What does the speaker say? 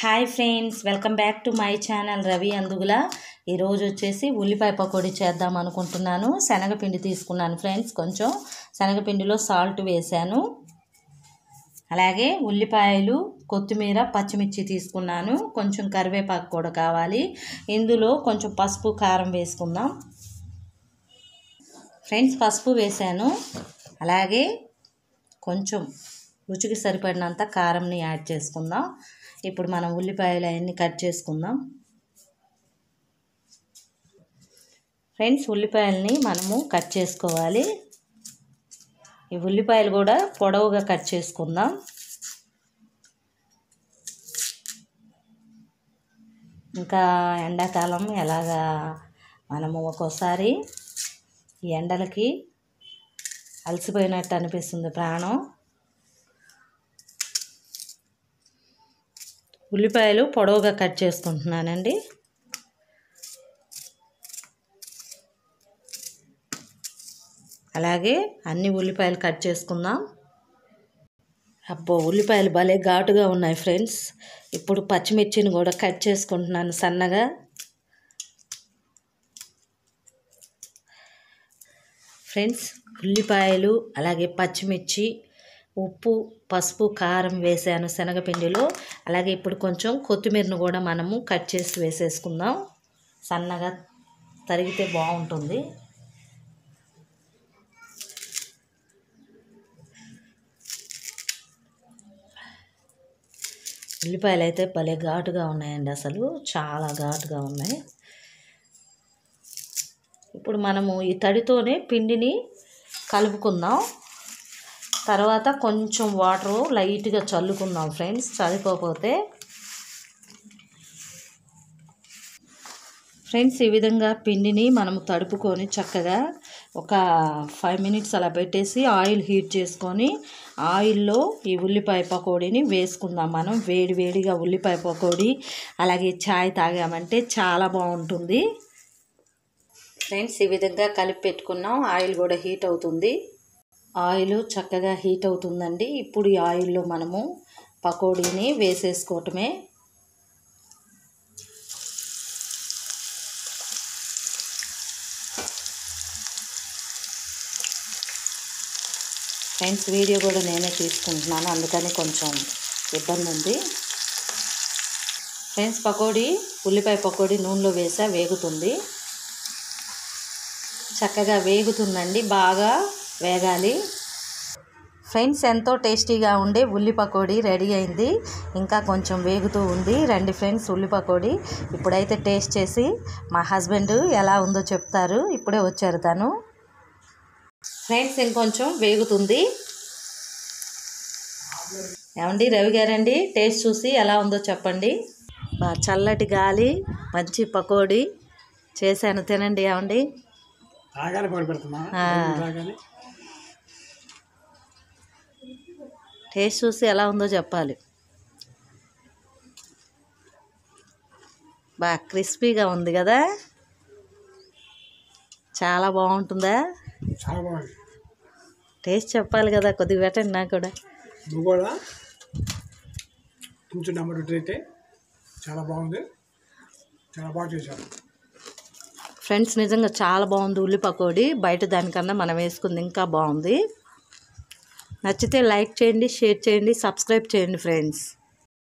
Hi friends, welcome back to my channel Ravi Andugula. ఈరోజు వచ్చేసి ఉల్లిపాయ పకోడీ చేద్దాం అనుకుంటున్నాను. శనగపిండి తీసుకున్నాను ఫ్రెండ్స్, కొంచెం శనగపిండిలో సాల్ట్ వేసాను. అలాగే ఉల్లిపాయలు, కొత్తిమీర, పచ్చిమిర్చి తీసుకున్నాను. కొంచెం కరివేపాకు కూడా కావాలి. ఇందులో కొంచెం పసుపు, కారం వేసుకుందాం ఫ్రెండ్స్. పసుపు వేసాను. అలాగే కొంచెం రుచికి సరిపడినంత కారంని యాడ్ చేసుకుందాం. ఇప్పుడు మనం ఉల్లిపాయలు అవన్నీ కట్ చేసుకుందాం ఫ్రెండ్స్. ఉల్లిపాయలని మనము కట్ చేసుకోవాలి. ఈ ఉల్లిపాయలు కూడా పొడవుగా కట్ చేసుకుందాం. ఇంకా ఎండాకాలం ఎలాగా మనము ఒక్కోసారి ఈ ఎండలకి అలసిపోయినట్టు అనిపిస్తుంది ప్రాణం. ఉల్లిపాయలు పొడవుగా కట్ చేసుకుంటున్నానండి. అలాగే అన్ని ఉల్లిపాయలు కట్ చేసుకుందాం. అబ్బో, ఉల్లిపాయలు భలే ఘాటుగా ఉన్నాయి ఫ్రెండ్స్. ఇప్పుడు పచ్చిమిర్చిని కూడా కట్ చేసుకుంటున్నాను సన్నగా. ఫ్రెండ్స్, ఉల్లిపాయలు అలాగే పచ్చిమిర్చి, ఉప్పు, పసుపు, కారం వేసాను శనగపిండిలో. అలాగే ఇప్పుడు కొంచెం కొత్తిమీరను కూడా మనము కట్ చేసి వేసేసుకుందాం. సన్నగా తరిగితే బాగుంటుంది. ఉల్లిపాయలు అయితే భలే ఘాటుగా ఉన్నాయండి, అసలు చాలా ఘాటుగా ఉన్నాయి. ఇప్పుడు మనము ఈ తడితోనే పిండిని కలుపుకుందాం. తర్వాత కొంచెం వాటరు లైట్గా చల్లుకుందాం ఫ్రెండ్స్, సరిపోతే. ఫ్రెండ్స్, ఈ విధంగా పిండిని మనము తడుపుకొని చక్కగా ఒక 5 మినిట్స్ అలా పెట్టేసి ఆయిల్ హీట్ చేసుకొని ఆయిల్లో ఈ ఉల్లిపాయ పకోడీని వేసుకుందాం. మనం వేడివేడిగా ఉల్లిపాయ పకోడీ అలాగే చాయ్ తాగామంటే చాలా బాగుంటుంది ఫ్రెండ్స్. ఈ విధంగా కలిపి పెట్టుకున్నాం. ఆయిల్ కూడా హీట్ అవుతుంది. ఆయిల్ చక్కగా హీట్ అవుతుందండి. ఇప్పుడు ఈ ఆయిల్లో మనము పకోడీని వేసేసుకోవటమే. ఫ్రెండ్స్, వీడియో కూడా నేనే తీసుకుంటున్నాను, అందుకని కొంచెం ఇబ్బంది ఉంది ఫ్రెండ్స్. ఉల్లిపాయ పకోడీ నూనెలో వేసా, వేగుతుంది. చక్కగా వేగుతుందండి, బాగా వేగాలి ఫ్రెండ్స్. ఎంతో టేస్టీగా ఉండే ఉల్లి పకోడీ రెడీ అయింది. ఇంకా కొంచెం వేగుతూ ఉంది. రండి ఫ్రెండ్స్, ఉల్లి పకోడీ ఇప్పుడైతే టేస్ట్ చేసి మా హస్బెండ్ ఎలా ఉందో చెప్తారు. ఇప్పుడే వచ్చారు తను. ఫ్రెండ్స్, ఇంకొంచెం వేగుతుంది. ఏమండి రవి గారండి, టేస్ట్ చూసి ఎలా ఉందో చెప్పండి. చల్లటి గాలి, మంచి పకోడీ చేశాను, తినండి. ఏమండి, టేస్ట్ చూసి ఎలా ఉందో చెప్పాలి. బాగా క్రిస్పీగా ఉంది కదా, చాలా బాగుంటుందా? టేస్ట్ చెప్పాలి కదా, కొద్దిగా పెట్టండి నాకు కూడా. కొంచెం నెంబర్ అయితే చాలా బాగుంది, చాలా బాగా చేశారు ఫ్రెండ్స్. నిజంగా చాలా బాగుంది ఉల్లి పకోడీ. బయట దానికన్నా మనం వేసుకుంది ఇంకా బాగుంది. నచ్చితే లైక్ చేయండి, షేర్ చేయండి, సబ్స్క్రైబ్ చేయండి ఫ్రెండ్స్.